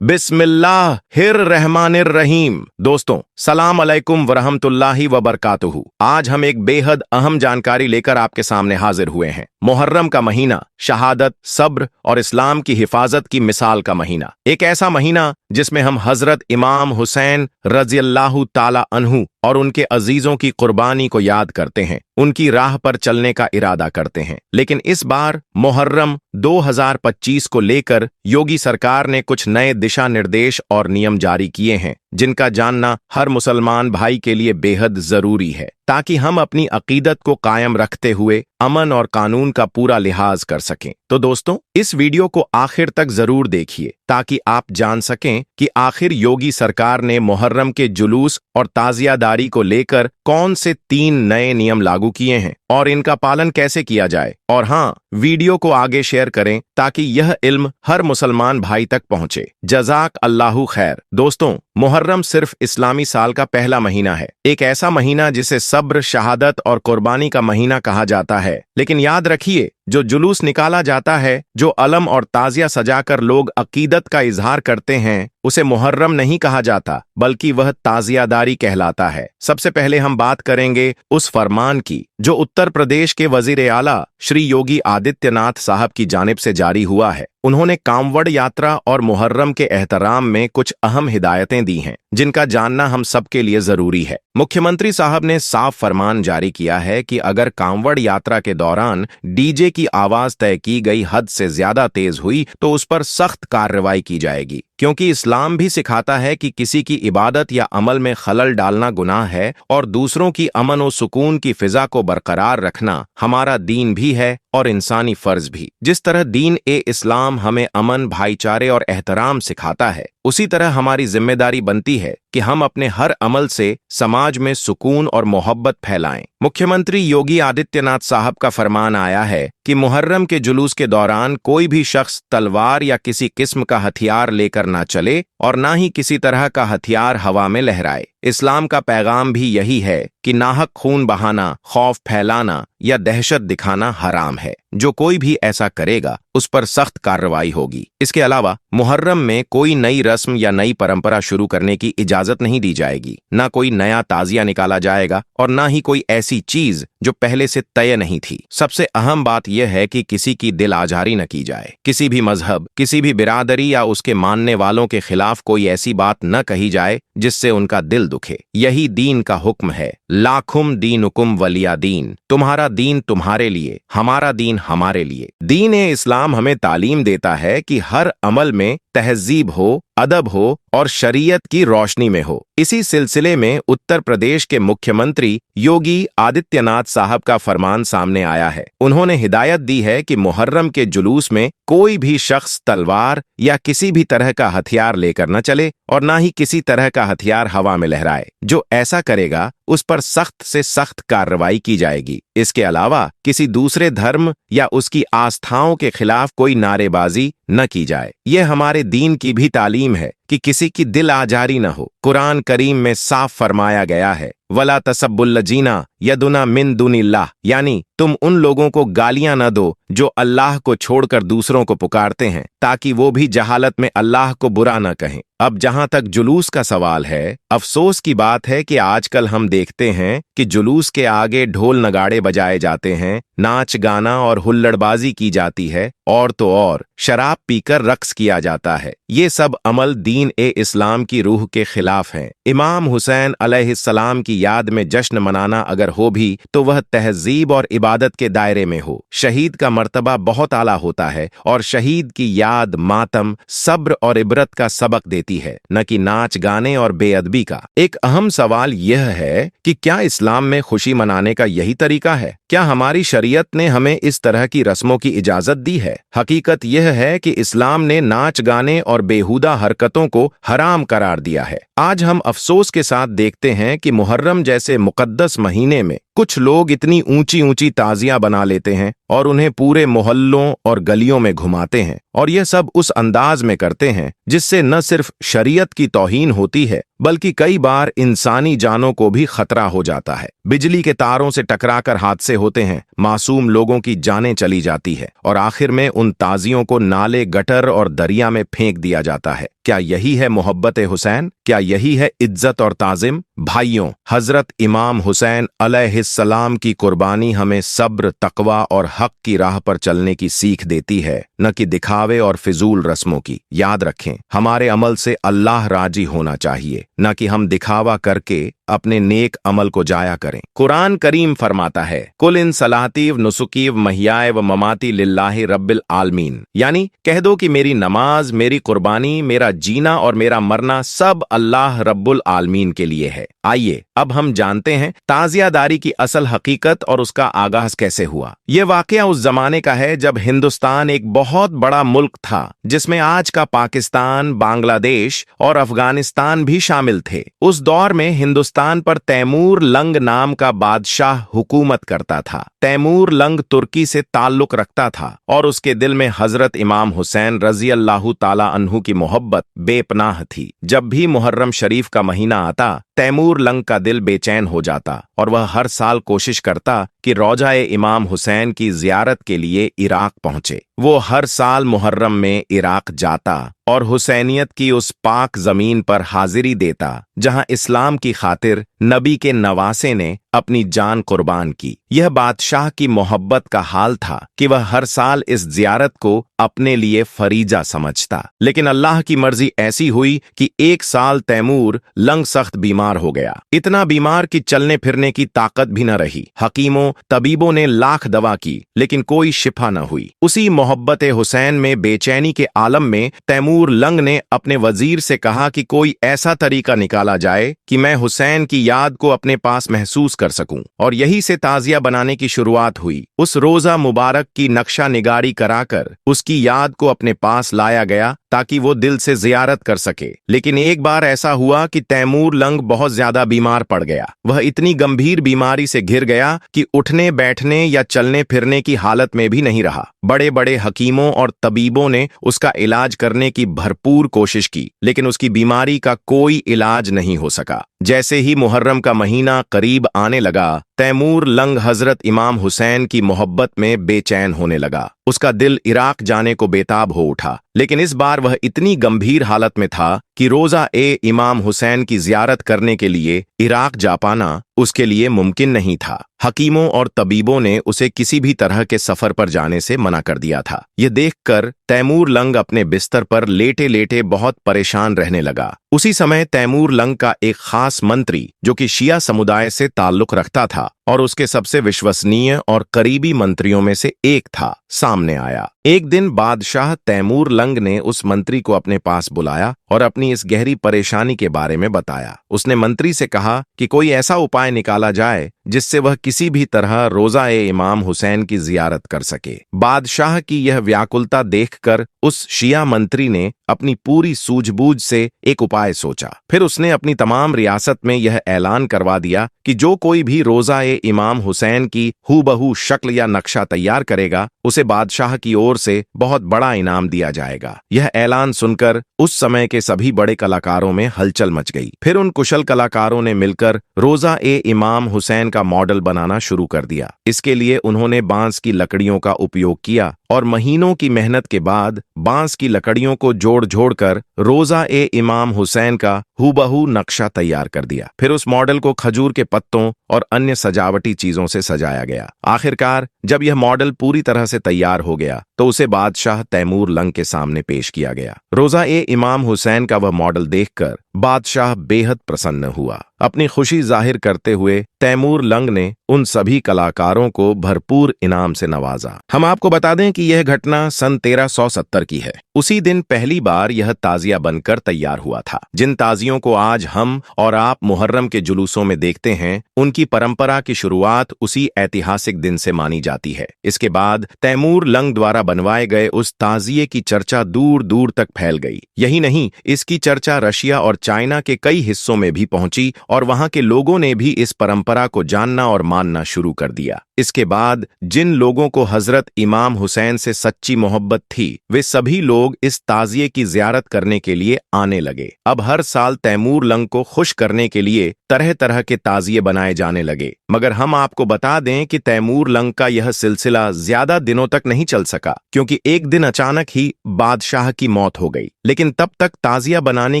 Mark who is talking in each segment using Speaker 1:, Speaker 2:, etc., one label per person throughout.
Speaker 1: बिस्मिल्लाहिर्रहमानिर्रहीम। दोस्तों, सलाम अलैकुम वरहमतुल्लाहि वबरकातुहू। आज हम एक बेहद अहम जानकारी लेकर आपके सामने हाजिर हुए हैं। मुहर्रम का महीना शहादत, सब्र और इस्लाम की हिफाजत की मिसाल का महीना। एक ऐसा महीना जिसमें हम हजरत इमाम हुसैन रज़ियल्लाहु ताला अन्हु और उनके अजीजों की कुर्बानी को याद करते हैं, उनकी राह पर चलने का इरादा करते हैं। लेकिन इस बार मुहर्रम 2025 को लेकर योगी सरकार ने कुछ नए दिशा निर्देश और नियम जारी किए हैं, जिनका जानना हर मुसलमान भाई के लिए बेहद जरूरी है, ताकि हम अपनी अकीदत को कायम रखते हुए अमन और कानून का पूरा लिहाज कर सकें। तो दोस्तों, इस वीडियो को आखिर तक जरूर देखिए ताकि आप जान सकें कि आखिर योगी सरकार ने मुहर्रम के जुलूस और ताजियादारी को लेकर कौन से 3 नए नियम लागू किए हैं और इनका पालन कैसे किया जाए। और हाँ, वीडियो को आगे शेयर करें ताकि यह इल्म हर मुसलमान भाई तक पहुंचे। जज़ाक अल्लाहु खैर। दोस्तों, मुहर्रम सिर्फ इस्लामी साल का पहला महीना है, एक ऐसा महीना जिसे सब्र, शहादत और कुर्बानी का महीना कहा जाता है। लेकिन याद रखिए, जो जुलूस निकाला जाता है, जो अलम और ताजिया सजाकर लोग अकीदत का इजहार करते हैं, उसे मुहर्रम नहीं कहा जाता, बल्कि वह ताजियादारी कहलाता है। सबसे पहले हम बात करेंगे उस फरमान की जो उत्तर प्रदेश के वजीर आला श्री योगी आदित्यनाथ साहब की जानिब से जारी हुआ है। उन्होंने कांवड़ यात्रा और मुहर्रम के एहतराम में कुछ अहम हिदायतें दी हैं, जिनका जानना हम सबके लिए जरूरी है। मुख्यमंत्री साहब ने साफ फरमान जारी किया है कि अगर कांवड़ यात्रा के दौरान डीजे की आवाज तय की गई हद से ज्यादा तेज हुई तो उस पर सख्त कार्रवाई की जाएगी, क्योंकि इस्लाम भी सिखाता है कि किसी की इबादत या अमल में खलल डालना गुनाह है और दूसरों की अमन और सुकून की फिजा को बरकरार रखना हमारा दीन भी है और इंसानी फर्ज भी। जिस तरह दीन ए इस्लाम हमें अमन, भाईचारे और एहतराम सिखाता है, उसी तरह हमारी जिम्मेदारी बनती है कि हम अपने हर अमल से समाज में सुकून और मोहब्बत फैलाएं। मुख्यमंत्री योगी आदित्यनाथ साहब का फरमान आया है कि मुहर्रम के जुलूस के दौरान कोई भी शख्स तलवार या किसी किस्म का हथियार लेकर ना चले और ना ही किसी तरह का हथियार हवा में लहराए। इस्लाम का पैगाम भी यही है कि नाहक खून बहाना, खौफ फैलाना या दहशत दिखाना हराम है। जो कोई भी ऐसा करेगा उस पर सख्त कार्रवाई होगी। इसके अलावा मुहर्रम में कोई नई रस्म या नई परंपरा शुरू करने की इजाजत नहीं दी जाएगी, ना कोई नया ताजिया निकाला जाएगा और ना ही कोई ऐसी चीज जो पहले से तय नहीं थी। सबसे अहम बात यह है कि किसी की दिल आजारी न की जाए। किसी भी मजहब, किसी भी बिरादरी या उसके मानने वालों के खिलाफ कोई ऐसी बात न कही जाए जिससे उनका दिल दुखे। यही दीन का हुक्म है, लाखुम दीनुकुम वलिया दीन। तुम्हारा दीन तुम्हारे लिए, हमारा दीन हमारे लिए। दीन ए इस्लाम हमें तालीम देता है कि हर अमल में तहजीब हो, अदब हो और शरीयत की रोशनी में हो। इसी सिलसिले में उत्तर प्रदेश के मुख्यमंत्री योगी आदित्यनाथ साहब का फरमान सामने आया है। उन्होंने हिदायत दी है कि मुहर्रम के जुलूस में कोई भी शख्स तलवार या किसी भी तरह का हथियार लेकर न चले और ना ही किसी तरह का हथियार हवा में लहराए। जो ऐसा करेगा उस पर सख्त से सख्त कार्रवाई की जाएगी। इसके अलावा किसी दूसरे धर्म या उसकी आस्थाओं के खिलाफ कोई नारेबाजी न की जाए। यह हमारे दीन की भी तालीम है कि किसी की दिल आजारी न हो। कुरान करीम में साफ फरमाया गया है, वला तसब्बुल्लजीना यदुना मिन दुनिल्लाह, यानी तुम उन लोगों को गालियां न दो जो अल्लाह को छोड़कर दूसरों को पुकारते हैं, ताकि वो भी जहालत में अल्लाह को बुरा न कहें। अब जहां तक जुलूस का सवाल है, अफसोस की बात है कि आजकल हम देखते हैं कि जुलूस के आगे ढोल नगाड़े बजाए जाते हैं, नाच गाना और हुल्लड़बाजी की जाती है और तो और शराब पीकर रक्स किया जाता है। ये सब अमल दीन ए इस्लाम की रूह के खिलाफ हैं। इमाम हुसैन अलैहिस्सलाम की याद में जश्न मनाना अगर हो भी तो वह तहजीब और इबादत के दायरे में हो। शहीद का मर्तबा बहुत आला होता है और शहीद की याद, मातम, सब्र और इबरत का सबक देती है, न कि नाच गाने और बेअदबी का। एक अहम सवाल यह है कि क्या इस्लाम में खुशी मनाने का यही तरीका है? क्या हमारी शरीयत ने हमें इस तरह की रस्मों की इजाजत दी है? हकीकत यह है कि इस्लाम ने नाच गाने और बेहुदा हरकतों को हराम करार दिया है। आज हम अफसोस के साथ देखते हैं कि मुहर्रम जैसे मुकद्दस महीने में कुछ लोग इतनी ऊंची ऊंची ताजियां बना लेते हैं और उन्हें पूरे मोहल्लों और गलियों में घुमाते हैं, और यह सब उस अंदाज में करते हैं जिससे न सिर्फ शरीयत की तौहीन होती है बल्कि कई बार इंसानी जानों को भी खतरा हो जाता है। बिजली के तारों से टकराकर हादसे होते हैं, मासूम लोगों की जानें चली जाती है और आखिर में उन ताजियों को नाले, गटर और दरिया में फेंक दिया जाता है। क्या यही है मोहब्बत हुसैन? क्या यही है इज्जत और ताजिम? भाइयों, हजरत इमाम हुसैन अलैहिस्सलाम की कुर्बानी हमें सब्र, तकवा और हक की राह पर चलने की सीख देती है, न कि दिखावे और फिजूल रस्मों की। याद रखें, हमारे अमल से अल्लाह राजी होना चाहिए, न कि हम दिखावा करके अपने नेक अमल को जाया करें। कुरान करीम फरमाता है, कुल इन सलाती व नुसुकी व महियाए व ममाती लिल्लाहि रब्बिल आलमीन, यानी कह दो कि मेरी नमाज, मेरी कुर्बानी, मेरा जीना और मेरा मरना सब अल्लाह रब्बुल आलमीन के लिए है। आइए अब हम जानते हैं ताजियादारी की असल हकीकत और उसका आगाज कैसे हुआ। यह वाकया उस जमाने का है जब हिंदुस्तान एक बहुत बड़ा मुल्क था, जिसमें आज का पाकिस्तान, बांग्लादेश और अफगानिस्तान भी शामिल थे। उस दौर में हिंदुस्तान पर तैमूर लंग नाम का बादशाह हुकूमत करता था। तैमूर लंग तुर्की से ताल्लुक रखता था और उसके दिल में हजरत इमाम हुसैन रजी अल्लाह ताला अन्हु की मोहब्बत बेपनाह थी। जब भी मुहर्रम शरीफ का महीना आता, तैमूर लंग का दिल बेचैन हो जाता और वह हर साल कोशिश करता कि रौजा-ए इमाम हुसैन की जियारत के लिए इराक पहुंचे। वो हर साल मुहर्रम में इराक जाता और हुसैनियत की उस पाक जमीन पर हाजिरी देता जहां इस्लाम की खातिर नबी के नवासे ने अपनी जान कुर्बान की। यह बादशाह की मोहब्बत का हाल था कि वह हर साल इस जियारत को अपने लिए फरीजा समझता। लेकिन अल्लाह की मर्जी ऐसी हुई कि एक साल तैमूर लंग सख्त बीमार हो गया। इतना बीमार कि चलने फिरने की ताकत भी न रही। हकीमों, तबीबों ने लाख दवा की, लेकिन कोई शिफा न हुई। उसी मोहब्बत हुसैन में बेचैनी के आलम में तैमूर लंग ने अपने वजीर से कहा कि कोई ऐसा तरीका निकाला जाए कि मैं हुसैन की याद को अपने पास महसूस कर सकूं। और यही से ताजिया बनाने की शुरुआत हुई। उस रोजा मुबारक की नक्शा निगारी कराकर उसकी याद को अपने पास लाया गया ताकि वो दिल से जियारत कर सके। लेकिन एक बार ऐसा हुआ कि तैमूर लंग बहुत ज्यादा बीमार पड़ गया। वह इतनी गंभीर बीमारी से घिर गया कि उठने बैठने या चलने फिरने की हालत में भी नहीं रहा। बड़े बड़े हकीमों और तबीबों ने उसका इलाज करने की भरपूर कोशिश की, लेकिन उसकी बीमारी का कोई इलाज नहीं हो सका। जैसे ही मुहर्रम का महीना करीब आने लगा, तैमूर लंग हजरत इमाम हुसैन की मोहब्बत में बेचैन होने लगा। उसका दिल इराक जाने को बेताब हो उठा, लेकिन इस बार वह इतनी गंभीर हालत में था कि रोजा-ए इमाम हुसैन की जियारत करने के लिए इराक जा पाना उसके लिए मुमकिन नहीं था। हकीमों और तबीबों ने उसे किसी भी तरह के सफर पर जाने से मना कर दिया था। यह देखकर तैमूर लंग अपने बिस्तर पर लेटे लेटे बहुत परेशान रहने लगा। उसी समय तैमूर लंग का एक खास मंत्री, जो कि शिया समुदाय से ताल्लुक रखता था और उसके सबसे विश्वसनीय और करीबी मंत्रियों में से एक था, सामने आया। एक दिन बादशाह तैमूर लंग ने उस मंत्री को अपने पास बुलाया और अपनी इस गहरी परेशानी के बारे में बताया। उसने मंत्री से कहा कि कोई ऐसा उपाय निकाला जाए जिससे वह किसी भी तरह रोजा-ए इमाम हुसैन की जियारत कर सके। बादशाह की यह व्याकुलता देखकर उस शिया मंत्री ने अपनी पूरी सूझबूझ से एक उपाय सोचा। फिर उसने अपनी तमाम रियासत में यह ऐलान करवा दिया कि जो कोई भी रोजा-ए इमाम हुसैन की हूबहू शक्ल या नक्शा तैयार करेगा, उसे बादशाह की ओर से बहुत बड़ा इनाम दिया जाएगा। यह ऐलान सुनकर उस समय के सभी बड़े कलाकारों में हलचल मच गई। फिर उन कुशल कलाकारों ने मिलकर रोजा-ए इमाम हुसैन का मॉडल बनाना शुरू कर दिया। इसके लिए उन्होंने बांस की लकड़ियों का उपयोग किया और महीनों की मेहनत के बाद बांस की लकड़ियों को जोड़-जोड़कर रोजा-ए इमाम हुसैन का हूबहू नक्शा तैयार कर दिया। फिर उस मॉडल को खजूर के पत्तों और अन्य सजावटी चीजों से सजाया गया। आखिरकार जब यह मॉडल पूरी तरह से तैयार हो गया तो उसे बादशाह तैमूर लंग के सामने पेश किया गया। रोजा-ए इमाम हुसैन का वह मॉडल देखकर बादशाह बेहद प्रसन्न हुआ। अपनी खुशी जाहिर करते हुए तैमूर लंग ने उन सभी कलाकारों को भरपूर इनाम से नवाजा। हम आपको बता दें कि यह घटना सन 1370 की है। उसी दिन पहली बार यह ताजिया बनकर तैयार हुआ था। जिन ताजियों को आज हम और आप मुहर्रम के जुलूसों में देखते हैं, उनकी परंपरा की शुरुआत उसी ऐतिहासिक दिन से मानी जाती है। इसके बाद तैमूर लंग द्वारा बनवाए गए उस ताजिए की चर्चा दूर दूर तक फैल गई। यही नहीं, इसकी चर्चा रशिया और चाइना के कई हिस्सों में भी पहुंची और वहां के लोगों ने भी इस परंपरा को जानना और मानना शुरू कर दिया। इसके बाद जिन लोगों को हजरत इमाम हुसैन से सच्ची मोहब्बत थी, वे सभी लोग इस ताजिए की जियारत करने के लिए आने लगे। अब हर साल तैमूर लंग को खुश करने के लिए तरह तरह के ताजिए बनाए जाने लगे। मगर हम आपको बता दें कि तैमूर लंग का यह सिलसिला ज्यादा दिनों तक नहीं चल सका, क्योंकि एक दिन अचानक ही बादशाह की मौत हो गई। लेकिन तब तक ताजिया बनाने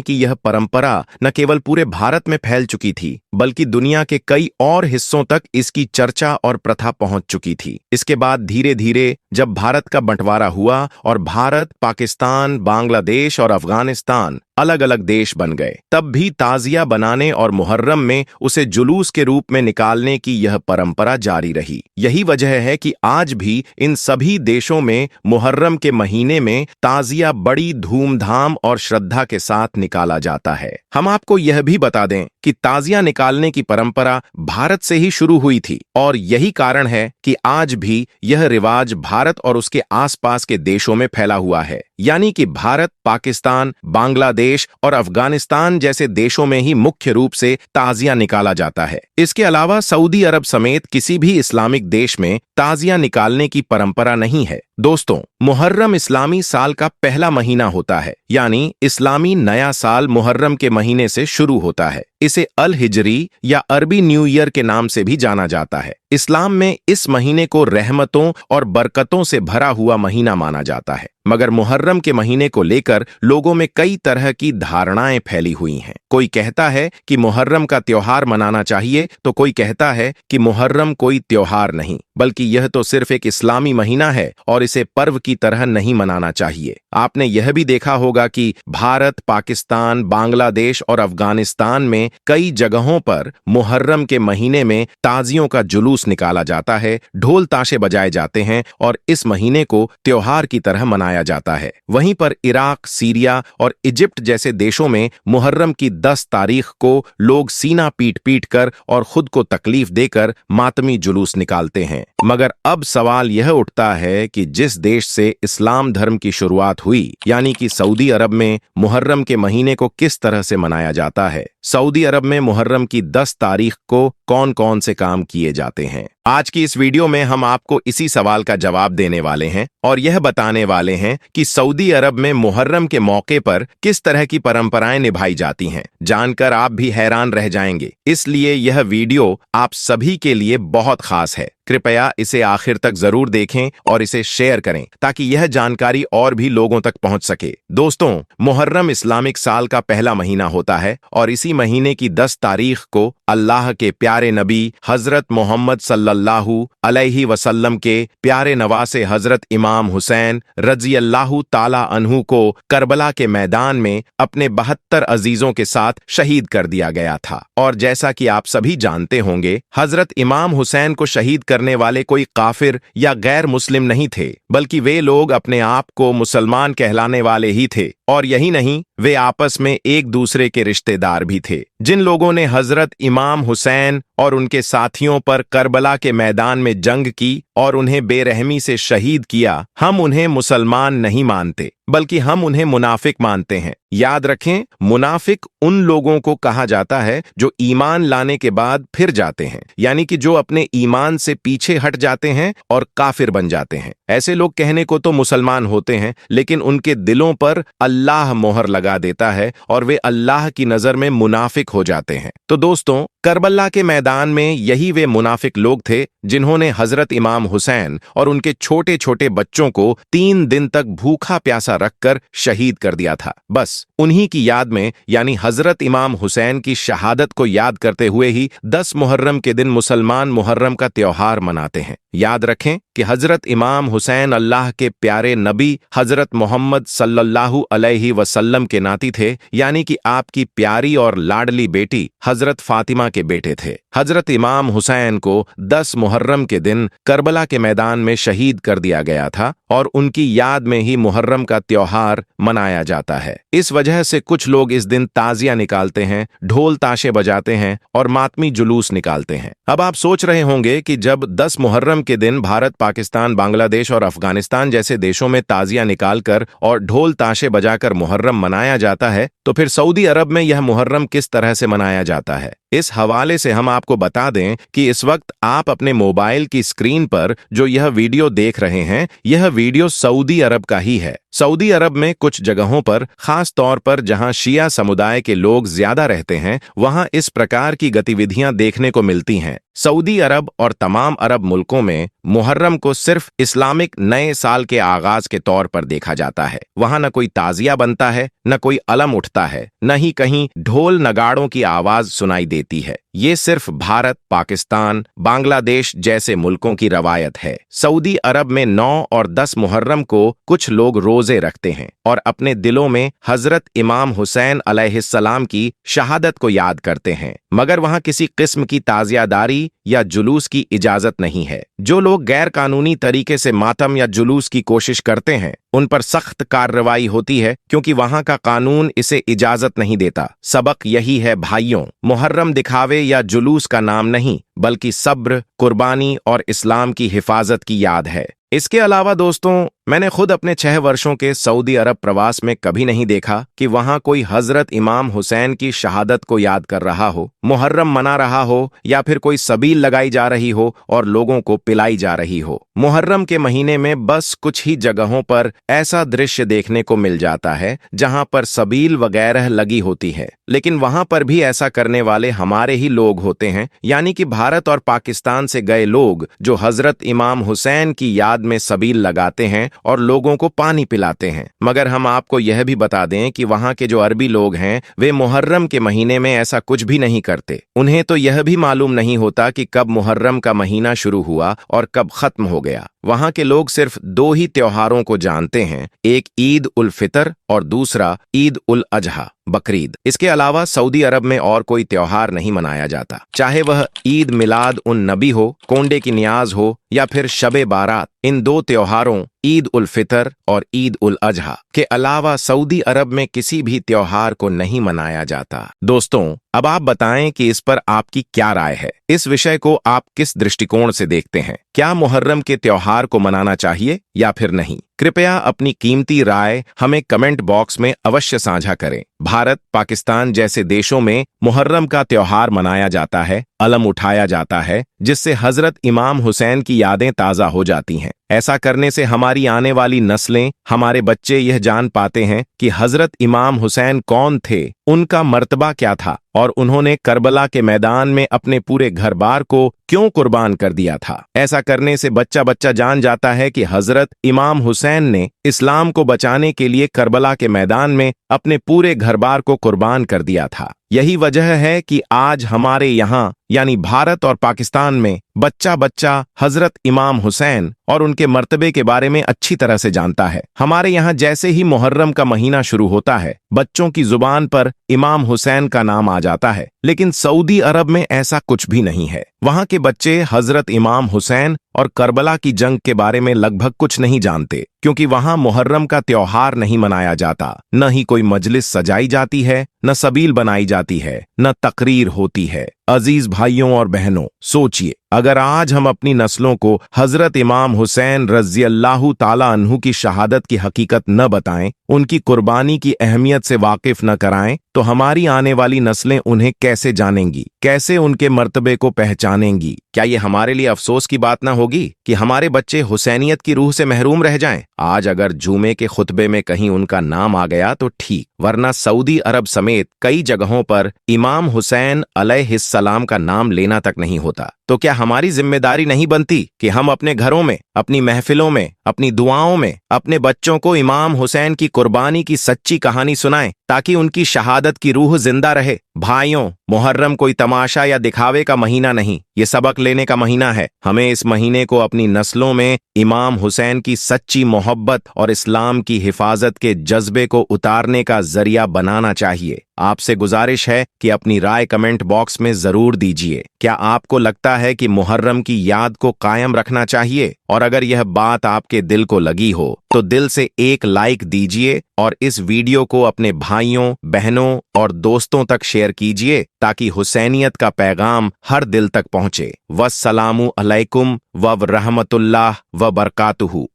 Speaker 1: की यह परंपरा न केवल पूरे भारत में फैल चुकी थी, बल्कि दुनिया के कई और हिस्सों तक इसकी चर्चा और प्रथा पहुंच चुकी थी। इसके बाद धीरे धीरे जब भारत का बंटवारा हुआ और भारत, पाकिस्तान, बांग्लादेश और अफगानिस्तान अलग अलग देश बन गए, तब भी ताजिया बनाने और मुहर्रम में उसे जुलूस के रूप में निकालने की यह परंपरा जारी रही। यही वजह है कि आज भी इन सभी देशों में मुहर्रम के महीने में ताजिया बड़ी धूमधाम और श्रद्धा के साथ निकाला जाता है। हम आपको यह भी बता दें कि ताजिया निकालने की परंपरा भारत से ही शुरू हुई थी, और यही कारण है कि आज भी यह रिवाज भारत और उसके आसपास के देशों में फैला हुआ है। यानी कि भारत, पाकिस्तान, बांग्लादेश और अफगानिस्तान जैसे देशों में ही मुख्य रूप से ताजिया निकाला जाता है। इसके अलावा सऊदी अरब समेत किसी भी इस्लामिक देश में ताजिया निकालने की परंपरा नहीं है। दोस्तों, मुहर्रम इस्लामी साल का पहला महीना होता है, यानी इस्लामी नया साल मुहर्रम के महीने से शुरू होता है। इसे अल हिजरी या अरबी न्यू ईयर के नाम से भी जाना जाता है। इस्लाम में इस महीने को रहमतों और बरकतों से भरा हुआ महीना माना जाता है। मगर मुहर्रम के महीने को लेकर लोगों में कई तरह की धारणाएं फैली हुई हैं। कोई कहता है कि मुहर्रम का त्योहार मनाना चाहिए, तो कोई कहता है कि मुहर्रम कोई त्योहार नहीं, बल्कि यह तो सिर्फ एक इस्लामी महीना है और इसे पर्व की तरह नहीं मनाना चाहिए। आपने यह भी देखा होगा कि भारत, पाकिस्तान, बांग्लादेश और अफगानिस्तान में कई जगहों पर मुहर्रम के महीने में ताजियों का जुलूस निकाला जाता है, ढोल ताशे बजाए जाते हैं और इस महीने को त्योहार की तरह मनाया जाता है। वहीं पर इराक, सीरिया और इजिप्ट जैसे देशों में मुहर्रम की 10 तारीख को लोग सीना पीट पीट कर और खुद को तकलीफ देकर मातमी जुलूस निकालते हैं। मगर अब सवाल यह उठता है कि जिस देश से इस्लाम धर्म की शुरुआत हुई, यानी कि सऊदी अरब में मुहर्रम के महीने को किस तरह से मनाया जाता है। सऊदी अरब में मुहर्रम की 10 तारीख को कौन कौन से काम किए जाते हैं। आज की इस वीडियो में हम आपको इसी सवाल का जवाब देने वाले हैं और यह बताने वाले हैं कि सऊदी अरब में मुहर्रम के मौके पर किस तरह की परंपराएं निभाई जाती हैं। जानकर आप भी हैरान रह जाएंगे, इसलिए यह वीडियो आप सभी के लिए बहुत खास है। कृपया इसे आखिर तक जरूर देखें और इसे शेयर करें ताकि यह जानकारी और भी लोगों तक पहुंच सके। दोस्तों, मुहर्रम इस्लामिक साल का पहला महीना होता है और इसी महीने की 10 तारीख को अल्लाह के प्यारे नबी हजरत मोहम्मद सल्लल्लाहु अलैहि वसल्लम के प्यारे नवासे हजरत इमाम हुसैन रजी अल्लाहु ताला अन्हु को करबला के मैदान में अपने 72 अजीजों के साथ शहीद कर दिया गया था। और जैसा कि आप सभी जानते होंगे, हजरत इमाम हुसैन को शहीद करने वाले कोई काफिर या गैर मुस्लिम नहीं थे, बल्कि वे लोग अपने आप को मुसलमान कहलाने वाले ही थे। और यही नहीं, वे आपस में एक दूसरे के रिश्तेदार भी थे। जिन लोगों ने हजरत इमाम हुसैन और उनके साथियों पर करबला के मैदान में जंग की और उन्हें बेरहमी से शहीद किया, हम उन्हें मुसलमान नहीं मानते, बल्कि हम उन्हें मुनाफिक मानते हैं। याद रखें, मुनाफिक उन लोगों को कहा जाता है जो ईमान लाने के बाद फिर जाते हैं, यानी कि जो अपने ईमान से पीछे हट जाते हैं और काफिर बन जाते हैं। ऐसे लोग कहने को तो मुसलमान होते हैं, लेकिन उनके दिलों पर अल्लाह मोहर लगा देता है और वे अल्लाह की नजर में मुनाफिक हो जाते हैं। तो दोस्तों, करबला के मैदान में यही वे मुनाफिक लोग थे जिन्होंने हजरत इमाम हुसैन और उनके छोटे छोटे बच्चों को 3 दिन तक भूखा प्यासा रखकर शहीद कर दिया था। बस उन्हीं की याद में, यानी हजरत इमाम हुसैन की शहादत को याद करते हुए ही 10 मुहर्रम के दिन मुसलमान मुहर्रम का त्योहार मनाते हैं। याद रखें कि हजरत इमाम हुसैन अल्लाह के प्यारे नबी हजरत मोहम्मद सल्लल्लाहु अलैहि वसल्लम के नाती थे, यानी कि आपकी प्यारी और लाडली बेटी हजरत फातिमा के बेटे थे। हजरत इमाम हुसैन को 10 मुहर्रम के दिन करबला के मैदान में शहीद कर दिया गया था और उनकी याद में ही मुहर्रम का त्योहार मनाया जाता है। इस वजह से कुछ लोग इस दिन ताजिया निकालते हैं, ढोल ताशे बजाते हैं और मातमी जुलूस निकालते हैं। अब आप सोच रहे होंगे कि जब 10 मुहर्रम के दिन भारत, पाकिस्तान, बांग्लादेश और अफगानिस्तान जैसे देशों में ताजिया निकालकर और ढोल ताशे बजाकर मुहर्रम मनाया जाता है, तो फिर सऊदी अरब में यह मुहर्रम किस तरह से मनाया जाता है। इस हवाले से हम आपको बता दें कि इस वक्त आप अपने मोबाइल की स्क्रीन पर जो यह वीडियो देख रहे हैं, यह वीडियो सऊदी अरब का ही है। सऊदी अरब में कुछ जगहों पर, खास तौर पर जहां शिया समुदाय के लोग ज्यादा रहते हैं, वहां इस प्रकार की गतिविधियां देखने को मिलती हैं। सऊदी अरब और तमाम अरब मुल्कों में मुहर्रम को सिर्फ इस्लामिक नए साल के आगाज के तौर पर देखा जाता है। वहां न कोई ताजिया बनता है, न कोई अलम उठता है, न ही कहीं ढोल नगाड़ों की आवाज सुनाई देती है। ये सिर्फ भारत, पाकिस्तान, बांग्लादेश जैसे मुल्कों की रवायत है। सऊदी अरब में 9 और 10 मुहर्रम को कुछ लोग रोजे रखते हैं और अपने दिलों में हजरत इमाम हुसैन अलैहिस्सलाम की शहादत को याद करते हैं, मगर वहां किसी किस्म की ताजियादारी या जुलूस की इजाजत नहीं है। जो लोग गैर कानूनी तरीके से मातम या जुलूस की कोशिश करते हैं, उन पर सख्त कार्रवाई होती है, क्योंकि वहां का कानून इसे इजाजत नहीं देता। सबक यही है भाइयों, मुहर्रम दिखावे या जुलूस का नाम नहीं, बल्कि सब्र, कुर्बानी और इस्लाम की हिफाजत की याद है। इसके अलावा दोस्तों, मैंने खुद अपने 6 वर्षों के सऊदी अरब प्रवास में कभी नहीं देखा कि वहां कोई हजरत इमाम हुसैन की शहादत को याद कर रहा हो, मुहर्रम मना रहा हो, या फिर कोई सबील लगाई जा रही हो और लोगों को पिलाई जा रही हो। मुहर्रम के महीने में बस कुछ ही जगहों पर ऐसा दृश्य देखने को मिल जाता है जहां पर सबील वगैरह लगी होती है, लेकिन वहां पर भी ऐसा करने वाले हमारे ही लोग होते हैं, यानी कि भारत और पाकिस्तान से गए लोग जो हजरत इमाम हुसैन की याद में सबील लगाते हैं और लोगों को पानी पिलाते हैं। मगर हम आपको यह भी बता दें कि वहां के जो अरबी लोग हैं, वे मुहर्रम के महीने में ऐसा कुछ भी नहीं करते। उन्हें तो यह भी मालूम नहीं होता कि कब मुहर्रम का महीना शुरू हुआ और कब खत्म हो गया। वहां के लोग सिर्फ 2 ही त्योहारों को जानते हैं, एक ईद उल फितर और दूसरा ईद उल अजहा, बकरीद। इसके अलावा सऊदी अरब में और कोई त्योहार नहीं मनाया जाता, चाहे वह ईद मिलाद उन नबी हो, कोंडे की नियाज हो, या फिर शबे बारात। इन 2 त्योहारों ईद उल फितर और ईद उल अजहा के अलावा सऊदी अरब में किसी भी त्योहार को नहीं मनाया जाता। दोस्तों, अब आप बताएं कि इस पर आपकी क्या राय है। इस विषय को आप किस दृष्टिकोण से देखते हैं? क्या मुहर्रम के त्योहार को मनाना चाहिए या फिर नहीं? कृपया अपनी कीमती राय हमें कमेंट बॉक्स में अवश्य साझा करें। भारत, पाकिस्तान जैसे देशों में मुहर्रम का त्योहार मनाया जाता है, अलम उठाया जाता है, जिससे हजरत इमाम हुसैन की यादें ताज़ा हो जाती हैं। ऐसा करने से हमारी आने वाली नस्लें, हमारे बच्चे यह जान पाते हैं कि हजरत इमाम हुसैन कौन थे, उनका मर्तबा क्या था और उन्होंने करबला के मैदान में अपने पूरे घर बार को क्यों कुर्बान कर दिया था। ऐसा करने से बच्चा बच्चा जान जाता है कि हजरत इमाम हुसैन ने इस्लाम को बचाने के लिए करबला के मैदान में अपने पूरे घर बार को कुर्बान कर दिया था। यही वजह है कि आज हमारे यहाँ यानी भारत और पाकिस्तान में बच्चा बच्चा हजरत इमाम हुसैन और उनके मर्तबे के बारे में अच्छी तरह से जानता है। हमारे यहाँ जैसे ही मुहर्रम का महीना शुरू होता है, बच्चों की जुबान पर इमाम हुसैन का नाम आ जाता है, लेकिन सऊदी अरब में ऐसा कुछ भी नहीं है। वहां के बच्चे हजरत इमाम हुसैन और करबला की जंग के बारे में लगभग कुछ नहीं जानते, क्योंकि वहां मुहर्रम का त्योहार नहीं मनाया जाता, न ही कोई मजलिस सजाई जाती है, न सबील बनाई जाती है, न तकरीर होती है। अजीज भाइयों और बहनों, सोचिए, अगर आज हम अपनी नस्लों को हजरत इमाम हुसैन रज़ियल्लाहु ताला अन्हु की शहादत की हकीकत न बताएं, उनकी कुर्बानी की अहमियत से वाकिफ न कराएं, तो हमारी आने वाली नस्लें उन्हें कैसे जानेंगी, कैसे उनके मर्तबे को पहचानेंगी? क्या ये हमारे लिए अफसोस की बात ना होगी कि हमारे बच्चे हुसैनियत की रूह से महरूम रह जाएं? आज अगर जुमे के खुतबे में कहीं उनका नाम आ गया तो ठीक, वरना सऊदी अरब समेत कई जगहों पर इमाम हुसैन अलैहिस्सलाम का नाम लेना तक नहीं होता। तो क्या हमारी जिम्मेदारी नहीं बनती कि हम अपने घरों में, अपनी महफिलों में, अपनी दुआओं में अपने बच्चों को इमाम हुसैन की कुर्बानी की सच्ची कहानी सुनाएं, ताकि उनकी शहादत की रूह जिंदा रहे? भाइयों, मुहर्रम कोई तमाशा या दिखावे का महीना नहीं, ये सबक लेने का महीना है। हमें इस महीने को अपनी नस्लों में इमाम हुसैन की सच्ची मोहब्बत और इस्लाम की हिफाजत के जज्बे को उतारने का जरिया बनाना चाहिए। आपसे गुजारिश है कि अपनी राय कमेंट बॉक्स में जरूर दीजिए। क्या आपको लगता है कि मुहर्रम की याद को कायम रखना चाहिए? और अगर यह बात आपके दिल को लगी हो तो दिल से एक लाइक दीजिए और इस वीडियो को अपने भाइयों, बहनों और दोस्तों तक शेयर कीजिए, ताकि हुसैनियत का पैगाम हर दिल तक पहुंचे। वस्सलामु अलैकुम व रहमतुल्लाह व बरकातुहू।